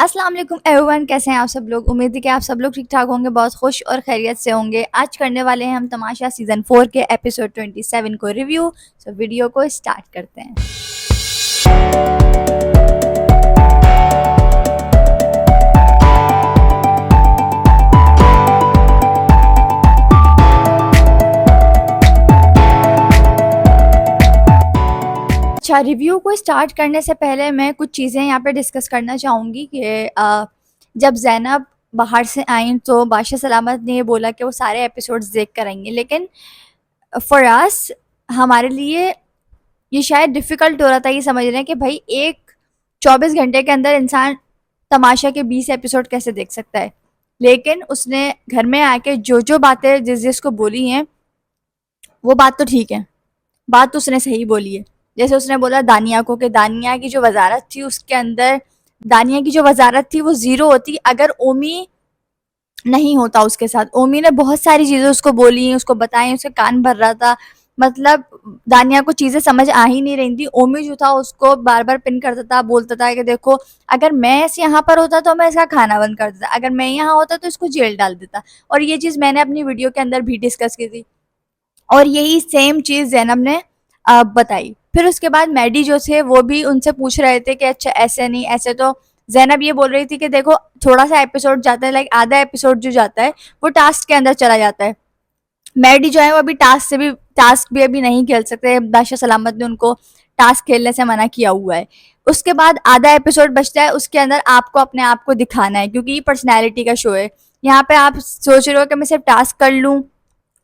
अस्सलाम वालेकुम एवरीवन, कैसे हैं आप सब लोग। उम्मीद है कि आप सब लोग ठीक ठाक होंगे, बहुत खुश और खैरियत से होंगे। आज करने वाले हैं हम तमाशा सीज़न 4 के एपिसोड 27 को रिव्यू। सो वीडियो को स्टार्ट करते हैं। अच्छा, रिव्यू को स्टार्ट करने से पहले मैं कुछ चीज़ें यहाँ पे डिस्कस करना चाहूँगी कि जब ज़ैनब बाहर से आई तो बादशाह सलामत ने ये बोला कि वो सारे एपिसोड्स देख कर आएंगे, लेकिन फॉर अस, हमारे लिए ये शायद डिफ़िकल्ट हो रहा था ये समझना कि भाई एक 24 घंटे के अंदर इंसान तमाशा के 20 एपिसोड कैसे देख सकता है। लेकिन उसने घर में आके जो बातें जिसको बोली हैं, वो बात तो ठीक है, बात तो उसने सही बोली है। जैसे उसने बोला दानिया को कि दानिया की जो वजारत थी उसके अंदर, दानिया की जो वजारत थी वो ज़ीरो होती अगर ओमी नहीं होता उसके साथ। ओमी ने बहुत सारी चीज़ें उसको बोली, उसको बताई, उसके कान भर रहा था। मतलब दानिया को चीज़ें समझ आ ही नहीं रही थी। ओमी जो था उसको बार-बार पिन करता था, बोलता था कि देखो अगर मैं इस यहाँ पर होता तो मैं इसका खाना बंद कर देता, अगर मैं यहाँ होता तो इसको जेल डाल देता। और ये चीज़ मैंने अपनी वीडियो के अंदर भी डिस्कस की थी और यही सेम चीज़ ज़ैनब ने बताई। फिर उसके बाद मैडी जो थे वो भी उनसे पूछ रहे थे कि अच्छा ऐसे नहीं, ऐसे तो ज़ैनब ये बोल रही थी कि देखो थोड़ा सा एपिसोड जाता है, लाइक आधा एपिसोड जो जाता है वो टास्क के अंदर चला जाता है। मैडी जो है वो अभी टास्क भी अभी नहीं खेल सकते। बादशाह सलामत ने उनको टास्क खेलने से मना किया हुआ है। उसके बाद आधा एपिसोड बचता है, उसके अंदर आपको अपने आप को दिखाना है क्योंकि ये पर्सनैलिटी का शो है। यहाँ पे आप सोच रहे हो कि मैं सिर्फ टास्क कर लूँ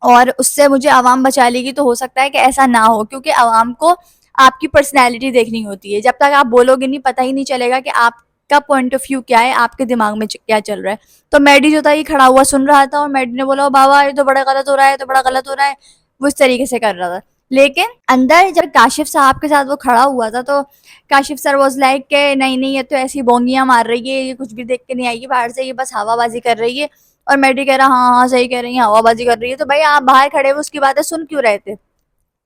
और उससे मुझे आवाम बचा लेगी, तो हो सकता है कि ऐसा ना हो, क्योंकि आवाम को आपकी पर्सनैलिटी देखनी होती है। जब तक आप बोलोगे नहीं, पता ही नहीं चलेगा कि आपका पॉइंट ऑफ व्यू क्या है, आपके दिमाग में क्या चल रहा है। तो मैडी जो था ये खड़ा हुआ सुन रहा था और मैडी ने बोला बाबा ये तो बड़ा गलत हो रहा है, ये तो बड़ा गलत हो रहा है। वो इस तरीके से कर रहा था। लेकिन अंदर जब काशिफ साहब के साथ वो खड़ा हुआ था तो काशिफ सर वॉज लाइक के नहीं नहीं, ये तो ऐसी बोंगियां मार रही है, ये कुछ भी देख के नहीं आएगी बाहर से, ये बस हवाबाजी कर रही है। और मैडी कह रहा हाँ हाँ सही कह रही है, हवाबाजी कर रही है। तो भाई आप बाहर खड़े हुए उसकी बातें सुन क्यों रहे थे।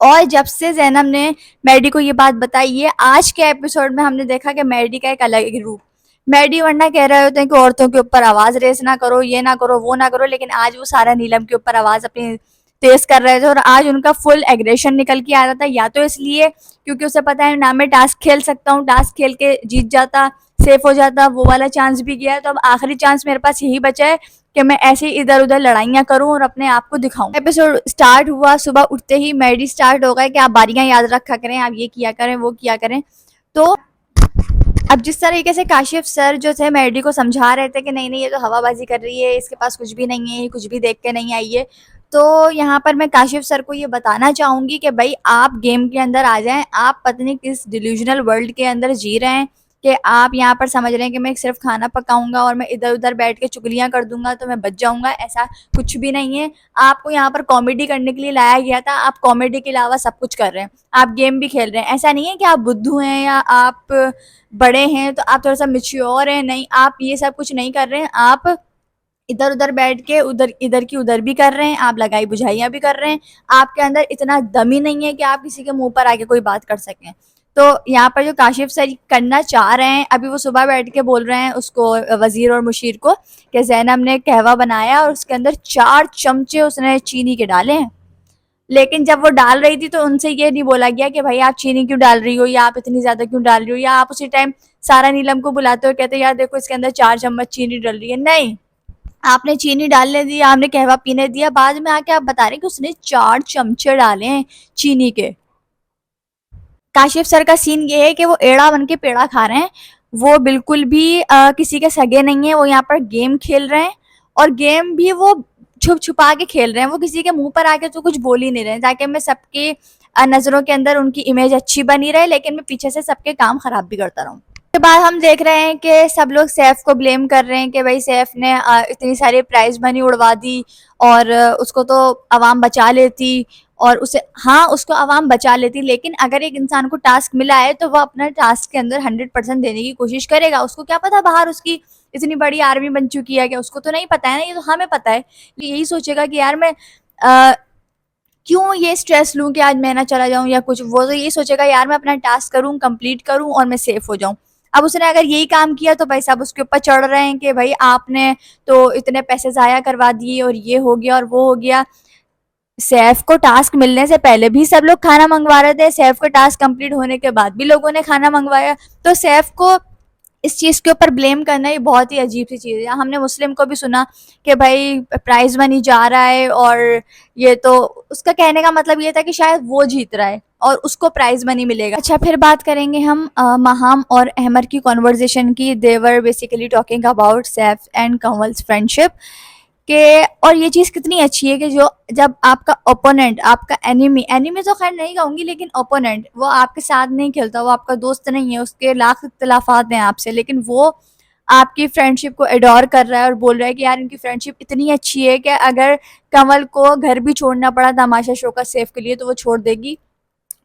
और जब से ज़ैनब ने मैडी को ये बात बताई है, आज के एपिसोड में हमने देखा कि मैडी का एक अलग ही रूप। मैडी वरना कह रहे होते हैं कि औरतों के ऊपर आवाज रेस ना करो, ये ना करो, वो ना करो, लेकिन आज वो सारा नीलम के ऊपर आवाज अपनी तेज कर रहे थे और आज उनका फुल एग्रेशन निकल के आ रहा था। या तो इसलिए क्योंकि उसे पता है ना मैं टास्क खेल सकता हूँ, टास्क खेल के जीत जाता, सेफ हो जाता, वो वाला चांस भी गया है, तो अब आखिरी चांस मेरे पास यही बचा है कि मैं ऐसे ही इधर उधर लड़ाइयाँ करूँ और अपने आप को दिखाऊं। एपिसोड स्टार्ट हुआ, सुबह उठते ही मेडी स्टार्ट हो गए कि आप बारियां याद रखा करें, आप ये किया करें, वो किया करें। तो अब जिस तरीके से काशिफ सर जो थे मेडी को समझा रहे थे कि नहीं नहीं ये तो हवाबाजी कर रही है, इसके पास कुछ भी नहीं है, ये कुछ भी देख के नहीं आई है। तो यहाँ पर मैं काशिफ सर को ये बताना चाहूँगी कि भाई आप गेम के अंदर आ जाएं। आप पता नहीं किस डिल्यूजनल वर्ल्ड के अंदर जी रहे हैं कि आप यहाँ पर समझ रहे हैं कि मैं सिर्फ खाना पकाऊंगा और मैं इधर उधर बैठ के चुगलियाँ कर दूंगा तो मैं बच जाऊंगा। ऐसा कुछ भी नहीं है। आपको यहाँ पर कॉमेडी करने के लिए लाया गया था, आप कॉमेडी के अलावा सब कुछ कर रहे हैं, आप गेम भी खेल रहे हैं। ऐसा नहीं है कि आप बुद्धू हैं या आप बड़े हैं तो आप थोड़ा सा मिच्योर हैं, नहीं, आप ये सब कुछ नहीं कर रहे हैं। आप इधर उधर बैठ के उधर इधर की उधर भी कर रहे हैं, आप लगाई बुझाइयाँ भी कर रहे हैं। आपके अंदर इतना दम ही नहीं है कि आप किसी के मुंह पर आके कोई बात कर सकें। तो यहाँ पर जो काशिफ सर करना चाह रहे हैं, अभी वो सुबह बैठ के बोल रहे हैं उसको, वजीर और मुशीर को, कि ज़ैनब ने कहवा बनाया और उसके अंदर 4 चमचे उसने चीनी के डाले हैं। लेकिन जब वो डाल रही थी तो उनसे ये नहीं बोला गया कि भाई आप चीनी क्यों डाल रही हो या आप इतनी ज्यादा क्यों डाल रही हो, या आप उसी टाइम सारा नीलम को बुलाते हो कहते यार देखो इसके अंदर 4 चम्मच चीनी डल रही है। नहीं, आपने चीनी डालने दी, आपने कहवा पीने दिया, बाद में आके आप बता रहे हैं कि उसने 4 चमचे डाले हैं चीनी के। काशिफ सर का सीन ये है कि वो एड़ा बन के पेड़ा खा रहे हैं। वो बिल्कुल भी किसी के सगे नहीं है। वो यहाँ पर गेम खेल रहे हैं और गेम भी वो छुप छुपा के खेल रहे हैं। वो किसी के मुंह पर आके तो कुछ बोल ही नहीं रहे ताकि मैं सबके नजरों के अंदर उनकी इमेज अच्छी बनी रहे, लेकिन मैं पीछे से सबके काम खराब भी करता रहूं। उसके बाद हम देख रहे हैं कि सब लोग सैफ को ब्लेम कर रहे हैं कि भाई सैफ ने इतनी सारी प्राइज मनी उड़वा दी और उसको तो आवाम बचा लेती और उसे, हाँ उसको आवाम बचा लेती, लेकिन अगर एक इंसान को टास्क मिला है तो वह अपना टास्क के अंदर 100% देने की कोशिश करेगा। उसको क्या पता बाहर उसकी इतनी बड़ी आर्मी बन चुकी है, कि उसको तो नहीं पता है ना, ये तो हमें पता है। यही सोचेगा कि यार मैं आ, क्यों ये स्ट्रेस लूं कि आज मैं ना चला जाऊं या कुछ। वो तो यही सोचेगा यार मैं अपना टास्क करूं, कंप्लीट करूं और मैं सेफ हो जाऊं। अब उसने अगर यही काम किया तो भाई साहब उसके ऊपर चढ़ रहे हैं कि भाई आपने तो इतने पैसे ज़ाया करवा दिए और ये हो गया और वो हो गया। सैफ को टास्क मिलने से पहले भी सब लोग खाना मंगवा रहे थे, सैफ का टास्क कंप्लीट होने के बाद भी लोगों ने खाना मंगवाया। तो सैफ को इस चीज़ के ऊपर ब्लेम करना ये बहुत ही अजीब सी चीज़ है। हमने मुस्लिम को भी सुना कि भाई प्राइज मनी जा रहा है और ये तो उसका कहने का मतलब ये था कि शायद वो जीत रहा है और उसको प्राइज मनी मिलेगा। अच्छा, फिर बात करेंगे हम महाम और अहमर की कॉन्वर्जेशन की। They're basically talking about Saif and Kanwal's friendship के, और ये चीज़ कितनी अच्छी है कि जो जब आपका ओपोनेंट, आपका एनिमी, एनिमी तो खैर नहीं कहूँगी लेकिन ओपोनेंट, वो आपके साथ नहीं खेलता, वो आपका दोस्त नहीं है, उसके लाख इख्तलाफात हैं आपसे, लेकिन वो आपकी फ्रेंडशिप को एडोर कर रहा है और बोल रहा है कि यार इनकी फ्रेंडशिप इतनी अच्छी है कि अगर कमल को घर भी छोड़ना पड़ा तमाशा शो का सेफ के लिए तो वो छोड़ देगी।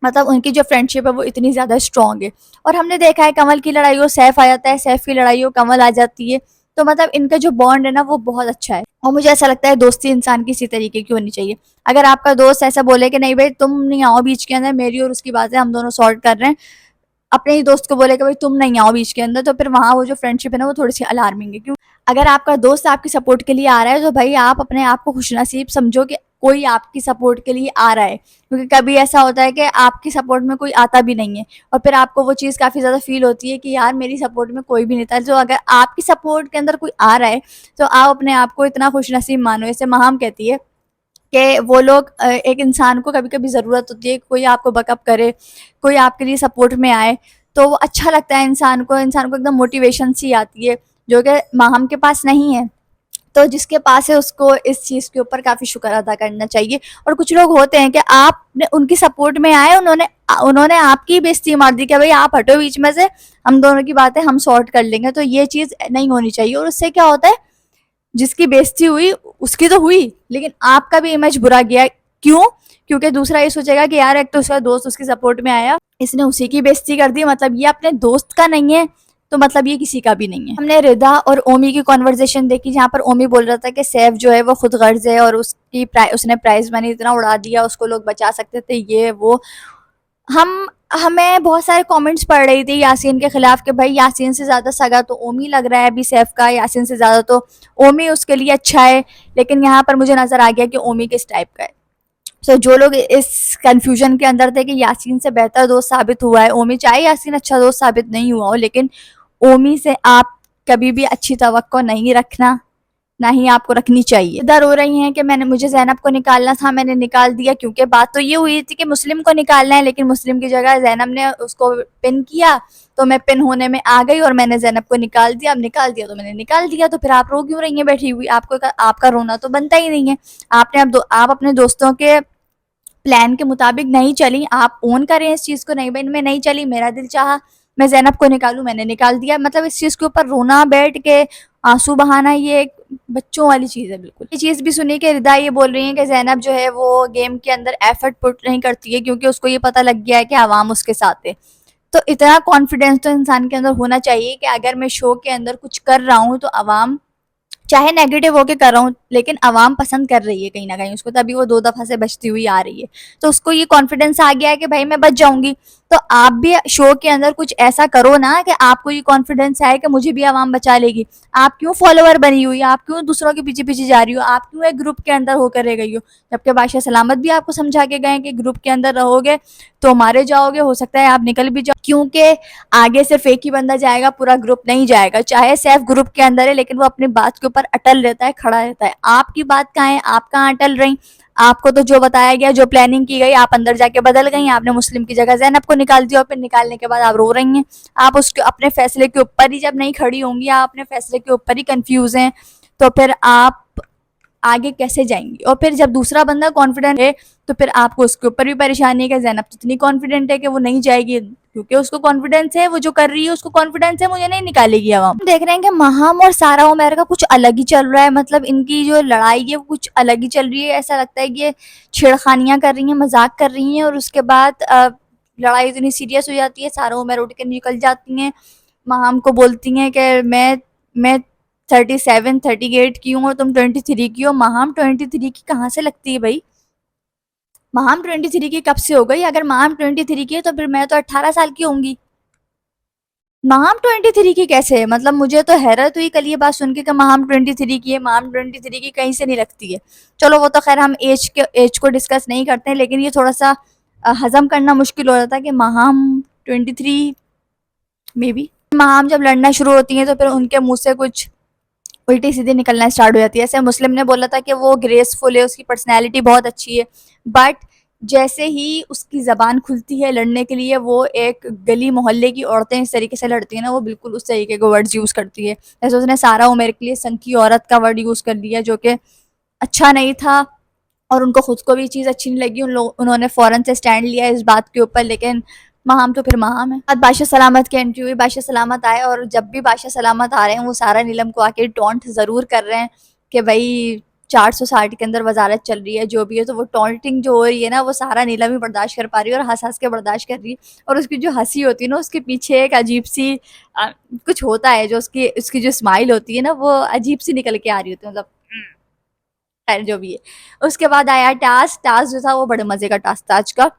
मतलब उनकी जो फ्रेंडशिप है वो इतनी ज़्यादा स्ट्रॉन्ग है। और हमने देखा है कमल की लड़ाई हो सैफ आ जाता है, सैफ की लड़ाई हो कमल आ जाती है। तो मतलब इनका जो बॉन्ड है ना वो बहुत अच्छा है। और मुझे ऐसा लगता है दोस्ती इंसान की इसी तरीके की होनी चाहिए। अगर आपका दोस्त ऐसा बोले कि नहीं भाई तुम नहीं आओ बीच के अंदर, मेरी और उसकी बात है, हम दोनों सॉर्ट कर रहे हैं, अपने ही दोस्त को बोले कि भाई तुम नहीं आओ बीच के अंदर, तो फिर वहाँ वो जो फ्रेंडशिप है ना वो थोड़ी सी अलार्मिंग है। क्यों? अगर आपका दोस्त आपकी सपोर्ट के लिए आ रहा है तो भाई आप अपने आप को खुशनसीब समझो कि कोई आपकी सपोर्ट के लिए आ रहा है, क्योंकि कभी ऐसा होता है कि आपकी सपोर्ट में कोई आता भी नहीं है और फिर आपको वो चीज़ काफ़ी ज़्यादा फील होती है कि यार मेरी सपोर्ट में कोई भी नहीं था। तो अगर आपकी सपोर्ट के अंदर कोई आ रहा है तो आप अपने आप को इतना खुशनसीब मानो। जैसे महाम कहती है कि वो लोग एक इंसान को कभी कभी ज़रूरत होती है कोई आपको बैकअप करे, कोई आपके लिए सपोर्ट में आए, तो वो अच्छा लगता है इंसान को एकदम मोटिवेशन सी आती है जो कि माहम के पास नहीं है। तो जिसके पास है उसको इस चीज़ के ऊपर काफ़ी शुक्र अदा करना चाहिए। और कुछ लोग होते हैं कि आपने उनकी सपोर्ट में आए, उन्होंने उन्होंने आपकी बेइज्जती मार दी कि भाई आप हटो बीच में से, हम दोनों की बातें हम सॉर्ट कर लेंगे। तो ये चीज़ नहीं होनी चाहिए। और उससे क्या होता है, जिसकी बेइज्जती हुई उसकी तो हुई लेकिन आपका भी इमेज बुरा गया। क्यों? क्योंकि दूसरा ये सोचेगा कि यार एक तो उसका दोस्त उसकी सपोर्ट में आया, इसने उसी की बेइज्जती कर दी, मतलब ये अपने दोस्त का नहीं है तो मतलब ये किसी का भी नहीं है। हमने रिदा और ओमी की कॉन्वर्जेशन देखी जहाँ पर ओमी बोल रहा था कि सैफ जो है वो खुद गर्ज है और उसने प्राइज मनी इतना उड़ा दिया, उसको लोग बचा सकते थे, ये वो। हम हमें बहुत सारे कमेंट्स पढ़ रही थी यासीन के खिलाफ कि भाई यासीन से ज़्यादा सगा तो ओमी लग रहा है अभी सैफ का, यासीन से ज़्यादा तो ओमी उसके लिए अच्छा है। लेकिन यहाँ पर मुझे नज़र आ गया कि ओमी किस टाइप का है। सो जो लोग इस कंफ्यूजन के अंदर थे कि यासीन से बेहतर दोस्त साबित हुआ है ओमी, चाहे यासीन अच्छा दोस्त साबित नहीं हुआ हो, लेकिन ओमी से आप कभी भी अच्छी तवक्को नहीं रखना, ना ही आपको रखनी चाहिए। इधर हो रही हैं कि मैंने मुझे ज़ैनब को निकालना था, मैंने निकाल दिया, क्योंकि बात तो ये हुई थी कि मुस्लिम को निकालना है, लेकिन मुस्लिम की जगह ज़ैनब ने उसको पिन किया तो मैं पिन होने में आ गई और मैंने ज़ैनब को निकाल दिया। अब निकाल दिया तो मैंने निकाल दिया, तो फिर आप रो क्यों रही हैं बैठी हुई? आपका रोना तो बनता ही नहीं है। आपने आप अपने दोस्तों के प्लान के मुताबिक नहीं चली, आप ओन करें इस चीज़ को, नहीं भाई मैं नहीं चली, मेरा दिल चाहा मैं ज़ैनब को निकालूँ, मैंने निकाल दिया। मतलब इस चीज़ के ऊपर रोना बैठ के आंसू बहाना ये एक बच्चों वाली चीज़ है बिल्कुल। ये चीज़ भी सुनी कि रिदा ये बोल रही है कि ज़ैनब जो है वो गेम के अंदर एफर्ट पुट नहीं करती है क्योंकि उसको ये पता लग गया है कि आवाम उसके साथ है। तो इतना कॉन्फिडेंस तो इंसान के अंदर होना चाहिए कि अगर मैं शो के अंदर कुछ कर रहा हूँ तो आवाम, चाहे नेगेटिव होके कर रहा हूँ लेकिन आवाम पसंद कर रही है कहीं ना कहीं उसको, तभी वो 2 दफ़ा से बचती हुई आ रही है। तो उसको ये कॉन्फिडेंस आ गया है कि भाई मैं बच जाऊंगी। तो आप भी शो के अंदर कुछ ऐसा करो ना कि आपको ये कॉन्फिडेंस आए कि मुझे भी आवाम बचा लेगी। आप क्यों फॉलोअर बनी हुई, आप क्यों दूसरों के पीछे पीछे जा रही हो, आप क्यों एक ग्रुप के अंदर होकर रह गई हो? जबकि बादशाह सलामत भी आपको समझा के गए कि ग्रुप के अंदर रहोगे तो मारे जाओगे, हो सकता है आप निकल भी जाओ, क्योंकि आगे सिर्फ एक ही बंदा जाएगा, पूरा ग्रुप नहीं जाएगा। चाहे सैफ ग्रुप के अंदर है लेकिन वो अपनी बात के ऊपर अटल रहता है, खड़ा रहता है। आपकी बात कहाँ है? आप कहाँ अटल रही? आपको तो जो बताया गया, जो प्लानिंग की गई, आप अंदर जाके बदल गई। आपने मुस्लिम की जगह ज़ैनब को निकाल दिया और फिर निकालने के बाद आप रो रही हैं। आप उसके अपने फैसले के ऊपर ही जब नहीं खड़ी होंगी, आप अपने फैसले के ऊपर ही कंफ्यूज हैं, तो फिर आप आगे कैसे जाएंगी? और फिर जब दूसरा बंदा कॉन्फिडेंट है तो फिर आपको उसके ऊपर भी परेशानी है कि ज़ैनब तो इतनी कॉन्फिडेंट है कि वो नहीं जाएगी, क्योंकि उसको कॉन्फिडेंस है, वो जो कर रही है उसको कॉन्फिडेंस है मुझे नहीं निकालेगी आवाम। देख रहे हैं कि महाम और सारा उमर का कुछ अलग ही चल रहा है। मतलब इनकी जो लड़ाई है वो कुछ अलग ही चल रही है। ऐसा लगता है कि ये छेड़खानियां कर रही हैं, मजाक कर रही हैं, और उसके बाद लड़ाई इतनी सीरियस हो जाती है, सारा उमर उठ के निकल जाती हैं, महाम को बोलती हैं कि मैं 37 38 की हूँ और तुम 23 की हो। महाम 23 की कहाँ से लगती है भाई? महाम 23 की कब से हो गई? अगर महाम 23 की है तो फिर मैं तो 18 साल की होंगी। माहम 23 की कैसे? मतलब मुझे तो हैरत हुई कल ये बात सुन के माहम 23 की है, माहम 23 की कहीं से नहीं लगती है। चलो वो तो खैर हम एज को डिस्कस नहीं करते हैं, लेकिन ये थोड़ा सा हजम करना मुश्किल हो जाता है कि माहम 23 मे बी। माहम जब लड़ना शुरू होती है तो फिर उनके मुंह से कुछ उल्टी सीधी निकलना स्टार्ट हो जाती है। ऐसे मुस्लिम ने बोला था कि वो ग्रेसफुल है, उसकी पर्सनैलिटी बहुत अच्छी है, बट जैसे ही उसकी ज़बान खुलती है लड़ने के लिए, वो एक गली मोहल्ले की औरतें इस तरीके से लड़ती हैं ना, वो बिल्कुल उस तरीके के वर्ड्स यूज़ करती है। जैसे उसने सारा उमेर के लिए संकी औरत का वर्ड यूज़ कर लिया, जो कि अच्छा नहीं था, और उनको खुद को भी चीज़ अच्छी नहीं लगी। उन्होंने फ़ौरन से स्टैंड लिया इस बात के ऊपर, लेकिन महाम तो फिर महाम है। बाद बादशाह सलामत की एंट्री हुई, बादशाह सलामत आए, और जब भी बादशाह सलामत आ रहे हैं वो सारा नीलम को आके टॉन्ट ज़रूर कर रहे हैं कि भाई 460 के अंदर वजारत चल रही है, जो भी है। तो वो टॉन्टिंग जो हो रही है ना, वो सारा नीलम ही बर्दाश्त कर पा रही है, और हंस हंस के बर्दाश्त कर रही है। और उसकी जो हंसी होती है ना, उसके पीछे एक अजीब सी कुछ होता है, जो उसकी उसकी जो स्माइल होती है ना, वो अजीब सी निकल के आ रही होती है, मतलब खैर जो भी है। उसके बाद आया टास्क। टास्क जो था वो बड़े मजे का टास्क था आज का।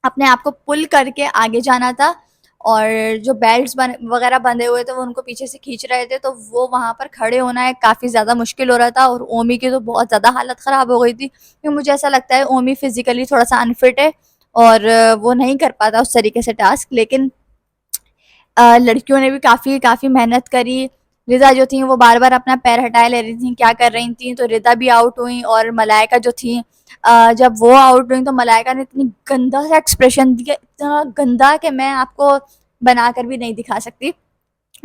अपने आप को पुल करके आगे जाना था, और जो बेल्ट्स वगैरह बंधे हुए थे वो उनको पीछे से खींच रहे थे, तो वो वहां पर खड़े होना है काफ़ी ज़्यादा मुश्किल हो रहा था। और ओमी की तो बहुत ज़्यादा हालत ख़राब हो गई थी, क्योंकि मुझे ऐसा लगता है ओमी फिजिकली थोड़ा सा अनफिट है, और वो नहीं कर पाता उस तरीके से टास्क। लेकिन लड़कियों ने भी काफ़ी काफ़ी मेहनत करी। रिदा जो थी वो बार बार अपना पैर हटाए ले रही थी, क्या कर रही थी, तो रिदा भी आउट हुई। और मलाइका जो थी, जब वो आउट हुई तो मलाइका ने इतनी गंदा सा एक्सप्रेशन दिया, इतना गंदा कि मैं आपको बनाकर भी नहीं दिखा सकती।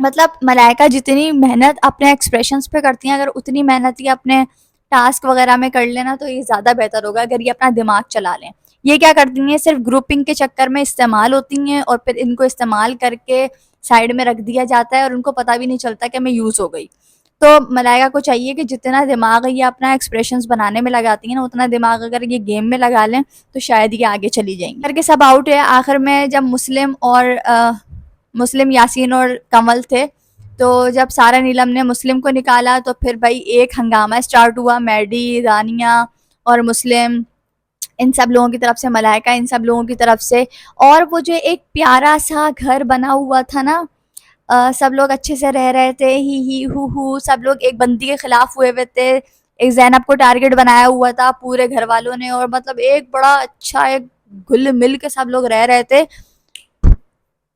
मतलब मलाइका जितनी मेहनत अपने एक्सप्रेशंस पे करती हैं, अगर उतनी मेहनत ये अपने टास्क वगैरह में कर लेना तो ये ज़्यादा बेहतर होगा, अगर ये अपना दिमाग चला लें। ये क्या करती हैं, सिर्फ ग्रुपिंग के चक्कर में इस्तेमाल होती हैं, और फिर इनको इस्तेमाल करके साइड में रख दिया जाता है, और उनको पता भी नहीं चलता कि मैं यूज़ हो गई। तो मलाइका को चाहिए कि जितना दिमाग ये अपना एक्सप्रेशंस बनाने में लगाती हैं ना, उतना दिमाग अगर ये गेम में लगा लें तो शायद ये आगे चली जाएंगी। करके सब आउट है। आखिर में जब मुस्लिम, यासीन और कमल थे, तो जब सारा नीलम ने मुस्लिम को निकाला तो फिर भाई एक हंगामा स्टार्ट हुआ। मैडी, रानिया और मुस्लिम, इन सब लोगों की तरफ से, मलाइका इन सब लोगों की तरफ से। और वो जो एक प्यारा सा घर बना हुआ था ना, सब लोग अच्छे से रह रहे थे, ही हु सब लोग एक बंदी के खिलाफ हुए हुए थे। एक जैनब को टारगेट बनाया हुआ था पूरे घर वालों ने, और मतलब एक बड़ा अच्छा एक घुल मिल के सब लोग रह रहे थे।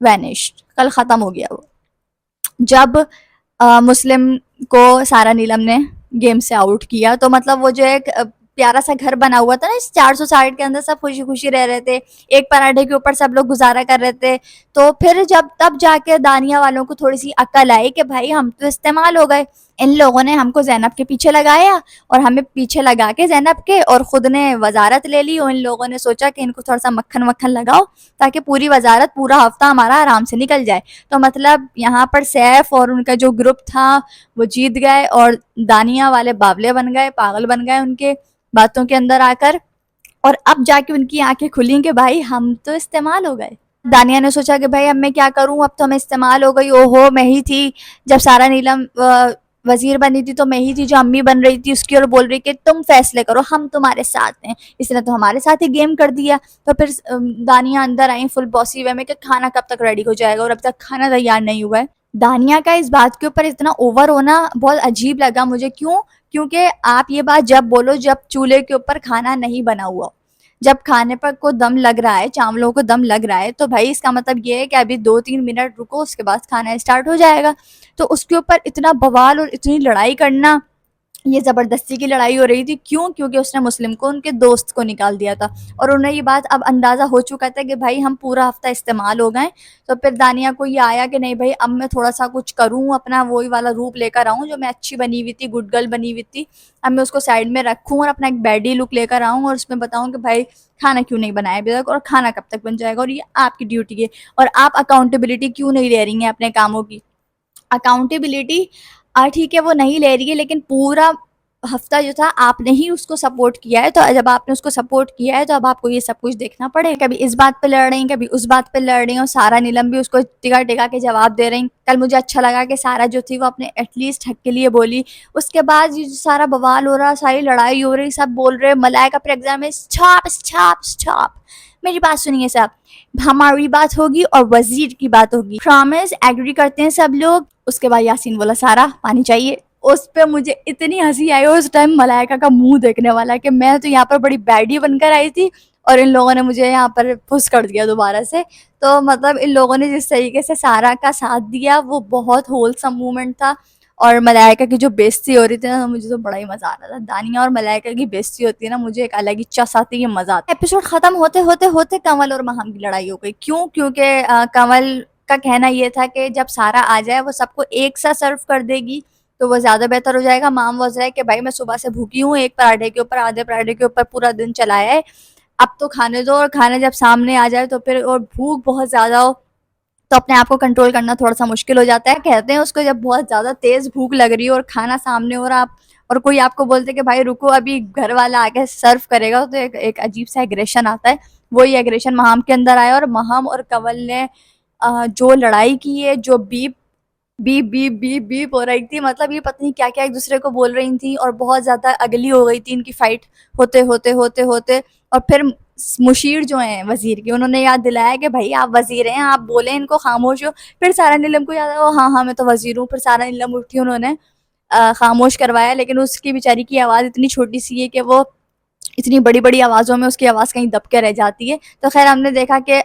वैनिश्ड, कल ख़त्म हो गया वो, जब मुस्लिम को सारा नीलम ने गेम से आउट किया। तो मतलब वो जो एक प्यारा सा घर बना हुआ था ना इस 460 के अंदर, सब खुशी खुशी रह रहे थे, एक पराठे के ऊपर सब लोग गुजारा कर रहे थे। तो फिर जब तब जाके दानिया वालों को थोड़ी सी अकल आई कि भाई हम तो इस्तेमाल हो गए, इन लोगों ने हमको जैनब के पीछे लगाया, और हमें पीछे लगा के जैनब के, और खुद ने वजारत ले ली। और इन लोगों ने सोचा कि इनको थोड़ा सा मक्खन वक्खन लगाओ, ताकि पूरी वजारत, पूरा हफ्ता हमारा आराम से निकल जाए। तो मतलब यहाँ पर सैफ और उनका जो ग्रुप था वो जीत गए, और दानिया वाले बावले बन गए, पागल बन गए उनके बातों के अंदर आकर। और अब जाके उनकी आंखें खुली कि भाई हम तो इस्तेमाल हो गए। दानिया ने सोचा कि भाई अब मैं क्या करूं, अब तो मैं इस्तेमाल हो गई। ओहो, मैं ही थी जब सारा नीलम वजीर बनी थी, तो मैं ही थी जो अम्मी बन रही थी उसकी, और बोल रही कि तुम फैसले करो, हम तुम्हारे साथ हैं। इसने तो हमारे साथ ही गेम कर दिया। तो फिर दानिया अंदर आई फुल बॉसी वे में कि खाना कब तक रेडी हो जाएगा, और अब तक खाना तैयार नहीं हुआ है। दानिया का इस बात के ऊपर इतना ओवर होना बहुत अजीब लगा मुझे। क्यों? क्योंकि आप ये बात जब बोलो जब चूल्हे के ऊपर खाना नहीं बना हुआ, जब खाने पर को दम लग रहा है, चावलों को दम लग रहा है, तो भाई इसका मतलब ये है कि अभी 2-3 मिनट रुको, उसके बाद खाना स्टार्ट हो जाएगा। तो उसके ऊपर इतना बवाल और इतनी लड़ाई करना, ये ज़बरदस्ती की लड़ाई हो रही थी। क्यों? क्योंकि उसने मुस्लिम को उनके दोस्त को निकाल दिया था, और उन्हें ये बात अब अंदाज़ा हो चुका था कि भाई हम पूरा हफ्ता इस्तेमाल हो गए। तो फिर दानिया को ये आया कि नहीं भाई, अब मैं थोड़ा सा कुछ करूँ, अपना वही वाला रूप लेकर आऊँ जो मैं अच्छी बनी हुई थी, गुड गर्ल बनी हुई थी। अब मैं उसको साइड में रखूँ और अपना एक बैडी लुक लेकर आऊँ, और उसमें बताऊँ कि भाई खाना क्यों नहीं बनाया अभी तक, और खाना कब तक बन जाएगा, और ये आपकी ड्यूटी है, और आप अकाउंटेबिलिटी क्यों नहीं ले रही हैं अपने कामों की। अकाउंटेबिलिटी ठीक है वो नहीं ले रही है, लेकिन पूरा हफ्ता जो था आपने ही उसको सपोर्ट किया है, तो जब आपने उसको सपोर्ट किया है तो अब आपको ये सब कुछ देखना पड़ेगा। कभी इस बात पे लड़ रही हैं, कभी उस बात पे लड़ रही हैं, और सारा नीलम भी उसको टिका टिका के जवाब दे रही। कल मुझे अच्छा लगा कि सारा जो थी वो अपने एटलीस्ट हक के लिए बोली। उसके बाद ये जो सारा बवाल हो रहा, सारी लड़ाई हो रही, सब बोल रहे मलाइका पर एग्जाम में स्टॉप स्टॉप स्टॉप, मेरी बात सुनिए साहब, हमारी बात होगी और वजीर की बात होगी, प्रॉमिस। एग्री करते हैं सब लोग। उसके बाद यासीन बोला सारा पानी चाहिए। उस पे मुझे इतनी हंसी आई और उस टाइम मलाइका का मुंह देखने वाला कि मैं तो यहाँ पर बड़ी बैडी बनकर आई थी और इन लोगों ने मुझे यहाँ पर पुश कर दिया दोबारा से। तो मतलब इन लोगों ने जिस तरीके से सारा का साथ दिया वो बहुत होलसम मोमेंट था। और मलाइका की जो बेइज्जती हो रही थी ना, मुझे तो बड़ा ही मजा आ रहा था। दानिया और मलाइका की बेइज्जती होती है ना, मुझे एक अलग ही चस आती है, मजा आता है। एपिसोड खत्म होते होते होते कंवल और महम की लड़ाई हो गई। क्यों? क्योंकि कंवल का कहना ये था कि जब सारा आ जाए वो सबको एक साथ सर्व कर देगी तो वो ज्यादा बेहतर हो जाएगा। माम बोल रहा है कि भाई मैं सुबह से भूखी हूँ, एक पराठे के ऊपर आधे पराठे के ऊपर पूरा दिन चलाया है, अब तो खाने दो। और खाना जब सामने आ जाए तो फिर, और भूख बहुत ज्यादा हो तो अपने आप को कंट्रोल करना थोड़ा सा मुश्किल हो जाता है। कहते हैं उसको जब बहुत ज्यादा तेज भूख लग रही हो और खाना सामने हो रहा, आप और कोई आपको बोलते कि भाई रुको अभी घर वाला आके सर्व करेगा, तो एक अजीब सा एग्रेशन आता है। वही एग्रेशन महाम के अंदर आया और महाम और कंवल ने जो लड़ाई की है, जो beep beep beep beep beep हो रही थी, मतलब ये पता नहीं क्या क्या एक दूसरे को बोल रही थी और बहुत ज्यादा अगली हो गई थी इनकी फाइट होते होते होते होते। और फिर मुशीर जो है वजीर की, उन्होंने याद दिलाया कि भाई आप वजीर हैं, आप बोले इनको खामोश हो। फिर सारा नीलम को याद आया, हाँ हाँ मैं तो वजीर हूँ। फिर सारा नीलम उठी, उन्होंने खामोश करवाया। लेकिन उसकी बेचारी की आवाज इतनी छोटी सी है कि वो इतनी बड़ी बड़ी आवाजों में उसकी आवाज कहीं दब के रह जाती है। तो खैर हमने देखा कि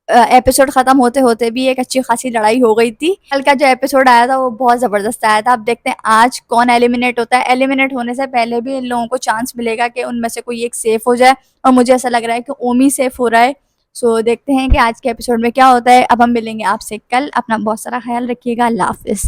एपिसोड खत्म होते होते भी एक अच्छी खासी लड़ाई हो गई थी। कल का जो एपिसोड आया था वो बहुत जबरदस्त आया था। अब देखते हैं आज कौन एलिमिनेट होता है। एलिमिनेट होने से पहले भी इन लोगों को चांस मिलेगा कि उनमें से कोई एक सेफ हो जाए, और मुझे ऐसा लग रहा है कि ओमी सेफ हो रहा है। सो देखते हैं कि आज के एपिसोड में क्या होता है। अब हम मिलेंगे आपसे कल। अपना बहुत सारा ख्याल रखिएगा। अल्लाह हाफिज।